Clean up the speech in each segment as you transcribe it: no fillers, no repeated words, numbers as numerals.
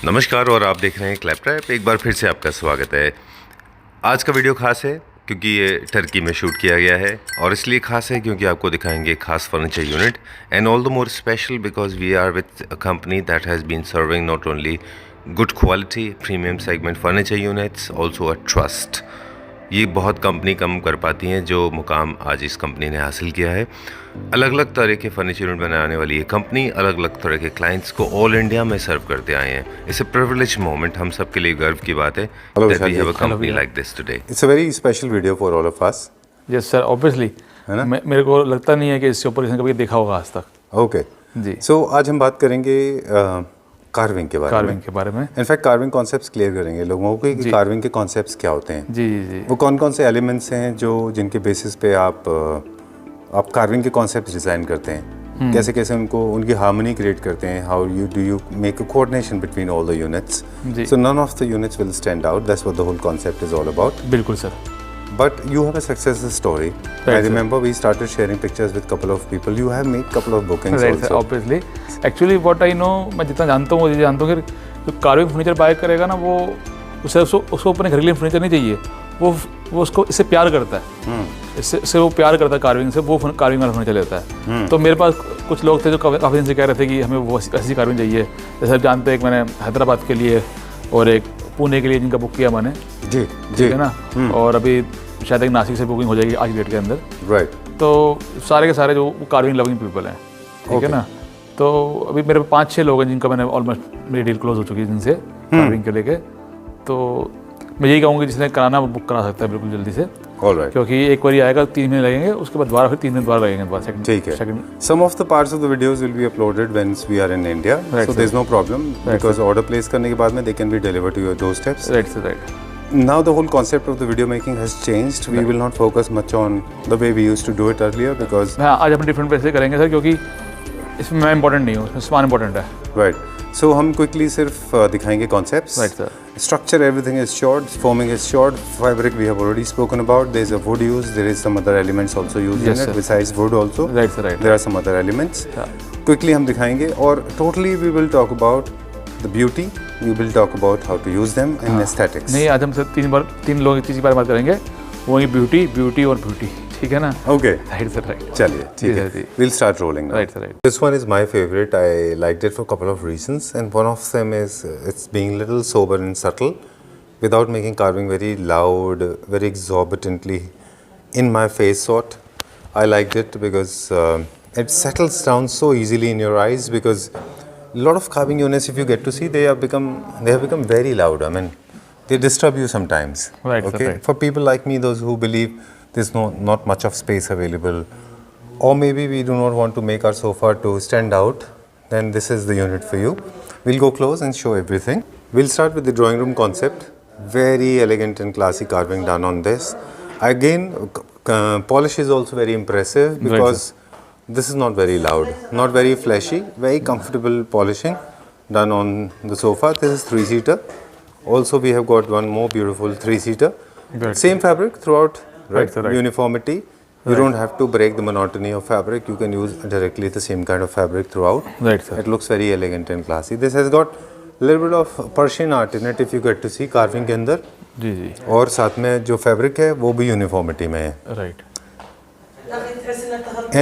नमस्कार और आप देख रहे हैं क्लैपट्रैप। एक बार फिर से आपका स्वागत है। आज का वीडियो खास है क्योंकि ये टर्की में शूट किया गया है और इसलिए खास है क्योंकि आपको दिखाएंगे खास furniture unit and all the more special because we are with a company that has been serving not only good quality premium segment furniture units also a trust. ये बहुत कंपनी कम कर पाती हैं जो मुकाम आज इस कंपनी ने हासिल किया है। अलग अलग तरह के फर्नीचर यूनिट बनाने वाली ये कंपनी अलग अलग तरह के क्लाइंट्स को ऑल इंडिया में सर्व करते आए हैं। इट्स अ प्रिविलेज मोमेंट, हम सब के लिए गर्व की बात है that we have a company like this today. It's a very special video for all of us. Yes sir, obviously मेरे को लगता नहीं है कि इससे ऊपर किसी ने कभी देखा होगा आज तक। Okay. जी। So आज हम बात करेंगे कार्विंग के बारे में। इनफैक्ट कार्विंग कॉन्सेप्ट्स क्लियर करेंगे लोगों को कि कार्विंग के कॉन्सेप्ट्स क्या होते हैं। जी जी। वो कौन कौन से एलिमेंट्स हैं जो जिनके बेसिस पे आप कार्विंग के कॉन्सेप्ट्स डिज़ाइन करते हैं, कैसे कैसे उनको उनकी हार्मनी क्रिएट करते हैं, how do you make a coordination between all the units. So none of the units will stand out, that's what the whole concept is all about. बिल्कुल sir. But you have a success story. I remember we started sharing pictures with couple of people. You have made couple of bookings right, also. Sir, obviously. Actually, what I know, मैं जितना जानता हूँ वो ये जानता हूँ कि जो कार्विंग फर्नीचर बाय करेगा ना वो उसको अपने घर के लिए फर्नीचर नहीं चाहिए, वो उसको इससे प्यार करता है। इससे वो प्यार करता है कार्विंग से, वो कार्विंग वाला फर्नीचर लेता है। तो मेरे पास कुछ लोग थे जो काफ़ी दिन से कह रहे थे कि हमें वो ऐसी कार्विंग चाहिए। जैसे आप जानते हैं, एक मैंने हैदराबाद के लिए और एक पुणे के लिए जिनका बुक किया मैंने। जी ठीक है ना। और अभी शायद एक नासिक से बुकिंग हो जाएगी आज डेट के अंदर। राइट। तो सारे के सारे जो कार्विंग लविंग पीपल हैं, ठीक है ना। तो अभी मेरे 5-6 लोग हैं जिनका मैंने ऑलमोस्ट मेरी डील क्लोज हो चुकी है जिनसे कार्विंग के लेके। तो मैं यही कहूँगा जिसने कराना वो बुक करा सकता है बिल्कुल जल्दी से। Alright. क्योंकि एक बार आएगा 3 महीने लगेंगे, उसके बाद दोबारा फिर 3 दिन दोबारा लगेंगे दोबारा सेकंड। ठीक है। Some of the parts of the videos will be uploaded once we are in India, so there's no problem because order place करने के बाद में they can be delivered to your doorsteps. Right sir, right. Now the whole concept of the video making has changed. We will not focus much on the way we used to do it earlier because हाँ, आज हम different way से करेंगे sir, क्योंकि इसमें मैं important नहीं हूँ, इसमें सामान इंपॉर्टेंट है। Right. So हम quickly सिर्फ दिखाएंगे concepts. Right sir. Structure everything is short, forming is short, fabric we have already spoken about. There is a wood used, there is some other elements also used in it besides wood also. Right sir, right. There are some other elements. Quickly हम दिखाएंगे और totally we will talk about the beauty. We will talk about how to use them and aesthetics. नहीं, आज हम sir 3 लोग एक चीज़ के बारे में बात करेंगे, वो है ब्यूटी, ब्यूटी और ब्यूटी। ठीक है ना। Okay. Right sir, right. चलिए ठीक है। We'll start rolling now. Right sir, right. This one is my favorite. I liked it for a couple of reasons, and one of them is it's being little sober and subtle, without making carving very loud, very exorbitantly in my face sort. I liked it because it settles down so easily in your eyes. Because a lot of carving units, if you get to see, they have become very loud. I mean, they disturb you sometimes. Right. Okay. Sir, right. For people like me, those who believe there's not much of space available, or maybe we do not want to make our sofa to stand out, then this is the unit for you. We'll go close and show everything. We'll start with the drawing room concept. Very elegant and classy carving done on this. Again, polish is also very impressive because this is not very loud, not very flashy, very comfortable polishing done on the sofa. This is 3-seater. Also, we have got one more beautiful 3-seater. Same fabric throughout, right? Right. Uniformity. You don't have to break the monotony of fabric. You can use directly the same kind of fabric throughout. Right sir. It looks very elegant and classy. This has got a little bit of Persian art in it if you get to see carving के अंदर। जी जी। और साथ में जो fabric है वो भी uniformity में है। Right.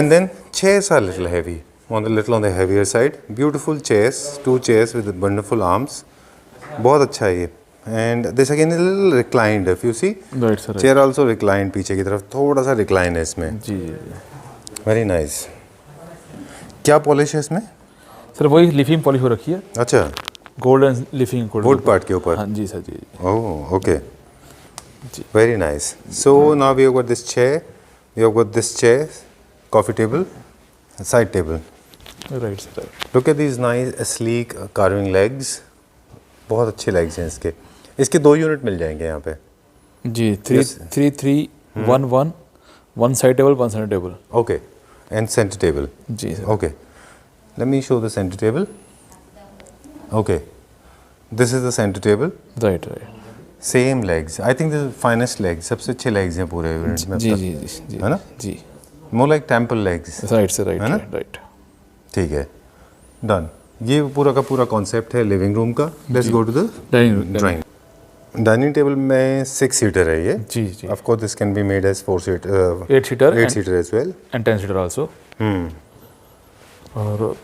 And then chairs are little heavy, on the heavier side. Beautiful chairs, 2 chairs with wonderful arms. बहुत अच्छा है ये। And this again is a little reclined. If you see, Right sir, right. chair also reclined पीछे की तरफ, थोड़ा सा recline है इसमें। जी जी। Very nice. क्या पॉलिश है इसमें? सर वही लिफिंग पॉलिश हो रखी है, अच्छा, गोल्डन लिफिंग वुड पार्ट के ऊपर। हाँ जी sir ji. Oh, okay. Very nice. So now we have got this chair. We have got this chair, coffee table, side table. Right sir, right. Look at these nice sleek carving legs. बहुत अच्छे legs हैं इसके। इसके 2 unit मिल जाएंगे यहाँ पे। जी। 3-3-1-1, 1 side table 1 centre table. Okay. And center table. जी sir. Okay. Let me show the center table. Okay. This is the center table. Right right. Same legs. I think this is finest legs. सबसे अच्छे legs हैं पूरे unit में। जी जी जी। है ना? जी। More like temple legs. Right sir, right है ना? राइट। ठीक है। Done. ये पूरा का पूरा कॉन्सेप्ट है लिविंग रूम का. Let's go to the dining dining table में 6 सीटर है ये. जी जी. Of course this can be made as 4 seater 8 seater 8 seater as well and 10 seater also. और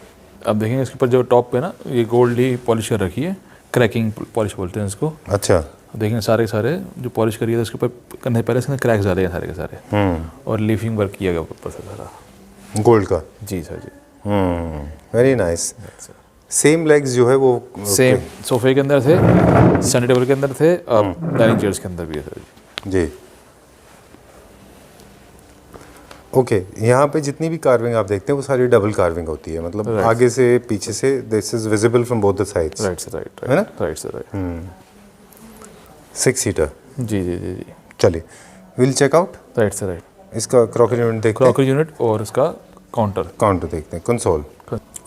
अब देखेंगे इसके ऊपर जो टॉप पे ना ये गोल्ड ही पॉलिश कर रखी है, क्रैकिंग पॉलिश बोलते हैं इसको. अच्छा. अब देखेंगे सारे के सारे जो पॉलिश करी है उसके ऊपर करने से पहले इसके क्रैक्स डाले हैं सारे के सारे. और लीफिंग वर्क किया गया ऊपर से सारा गोल्ड का. जी सर जी. Very nice. सेम लेग्स जो है वो सेम सोफे के अंदर थे, स्टडी टेबल के अंदर थे, और डाइनिंग चेयर्स के अंदर भी है सर जी. ओके यहाँ पे जितनी भी कार्विंग आप देखते हैं वो सारी डबल कार्विंग होती है, मतलब आगे से पीछे से. This is visible from both the sides. Right sir right है ना. Right sir right. 6 सीटर. जी जी जी जी. चलिए will check out. Right sir right. इसका क्रॉकरी यूनिट देखते हैं. क्रॉकरी यूनिट और इसका काउंटर देखते हैं. Console.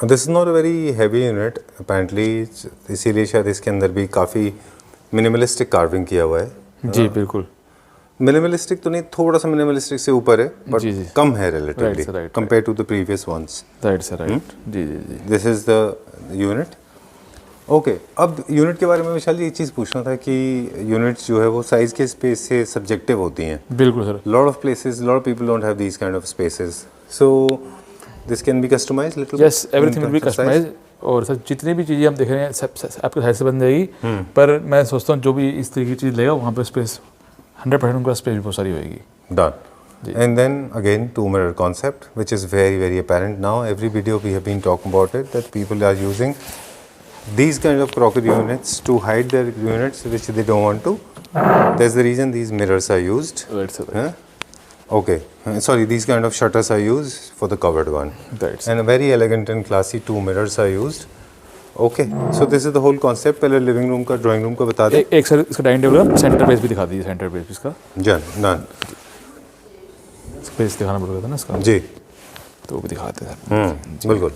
This is not a very heavy unit apparently, इसीलिए शायद इसके अंदर भी काफ़ी मिनिमलिस्टिक कार्विंग किया हुआ है. जी बिल्कुल. मिनिमलिस्टिक तो नहीं, थोड़ा सा मिनिमलिस्टिक से ऊपर है, बट जी, जी. कम है relatively Right, right, compare to the previous ones. Right sir right. जी जी जी. This is the unit. Okay, अब यूनिट के बारे में विशाल जी एक चीज़ पूछना था कि यूनिट्स जो है वो साइज़ के स्पेस से सब्जेक्टिव होती हैं. बिल्कुल sir. Lot of places, lot of people don't have these kind of spaces, so this can be customised little. Yes everything will be customised. और सर जितनी भी चीज़ें हम देख रहे हैं सब आपके साइज से बन जाएगी. पर मैं सोचता हूँ जो भी इस तरीके की चीज़ लेगा वहाँ पे स्पेस 100% उनका स्पेस भी बहुत सारी होएगी. Done. And then again two mirror concept, which is very apparent now. Every video we have been talking about it, that people are using these kind of crockery units to hide their units which they don't want to. That's the reason these mirrors are used. Right sir. Huh? Okay, sorry, these kind of shutters are used for the covered one. Right sir. And a very elegant and classy 2 mirrors are used. Okay, so this is the whole concept. पहले living room का, drawing room का बता दें. एक sir इसका dining table का centre base भी दिखा दीजिए. सेंटर बेस इसका डन. स्पेस दिखाना पड़ेगा था ना इसका. जी. तो वो भी दिखाते हैं. बिल्कुल.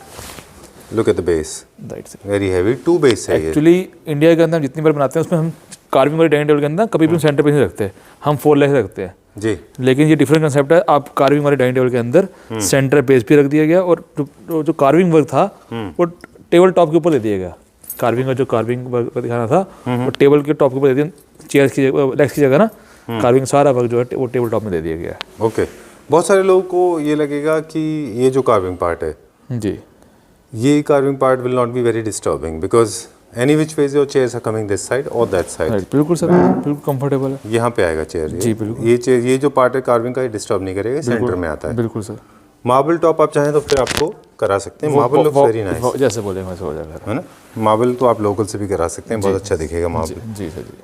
Look at the base. Right sir. Very heavy. 2 base है ये. एक्चुअली इंडिया के अंदर हम जितनी बार बनाते हैं उसमें हम कार्विंग वाले डाइनिंग टेबल के अंदर कभी भी सेंटर बेस नहीं रखते, हम 4 लेग रखते हैं. जी. लेकिन ये डिफरेंट कंसेप्ट है. आप कार्विंग वाले डाइनिंग टेबल के अंदर सेंटर बेस भी रख दिया गया और जो कार्विंग वर्क था वो टेबल टॉप के ऊपर दे दिया गया. कार्विंग का जो कार्विंग वर्क दिखाना था वो टेबल के टॉप के ऊपर दे दिया. चेयर्स की लेग्स की जगह ना कार्विंग सारा वर्क जो है वो टेबल टॉप में दे दिया गया. ओके. बहुत सारे लोगों को ये लगेगा कि ये जो कार्विंग पार्ट है, जी, ये carving part will not be very disturbing because any which ways your chairs are coming this side और दैट साइड. बिल्कुल सर. बिल्कुल कंफर्टेबल है. यहाँ पे आएगा चेयर. जी बिल्कुल. ये चेयर, ये जो पार्ट है कार्विंग का, ये डिस्टर्ब नहीं करेगा, सेंटर में आता है. बिल्कुल सर. मार्बल टॉप आप चाहें तो फिर आपको करा सकते हैं. Marble looks very nice. जैसे बोले वैसे हो जाएगा. है ना. मार्बल तो आप लोकल से भी करा सकते हैं, बहुत अच्छा दिखेगा मार्बल. जी सर जी.